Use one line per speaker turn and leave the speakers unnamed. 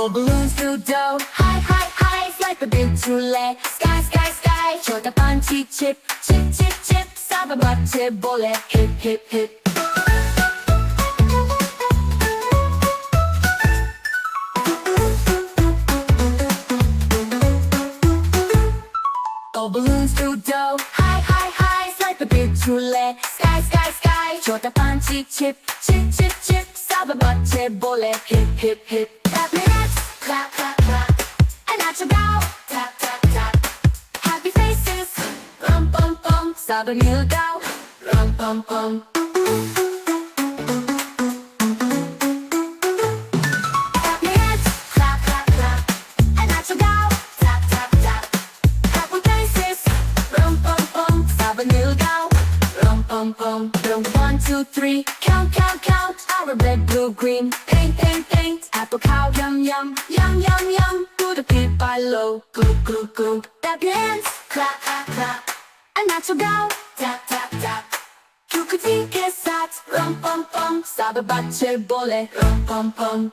Go balloons through dough, high, high, high, like a big trolley. Sky, sky, sky, छोटा पंछी chip, chip, chip, chip. सब बच्चे बोले hip, hip, hip. Go balloons through dough, high, high, high, like a big trolley. Sky, sky, sky, छोटा पंछी chip, chip, chip, chip. सब बच्चे बोले hip, hip, hip. Clap your hands, clap, clap, clap. And Naacho Gao, tap, tap, tap. Happy faces, rum pum pum. सब मिल गाओ, rum pum pum. Clap your hands, clap, clap, clap. And Naacho Gao, tap, tap, tap. Happy faces, rum pum pum. सब मिल गाओ, rum pum pum. The 1, 2, 3, count, count, count. Our red, blue, green, paint, paint, paint. Apple, cow, yum, yum, yum, yum, yum. Do the pig by low, goo, goo, goo. Clap your hands, clap, clap, clap. And Naacho Gao, tap, tap, tap. CucuTV Kids Song, rum pum pum. सब बच्चे बोले rum pum pum.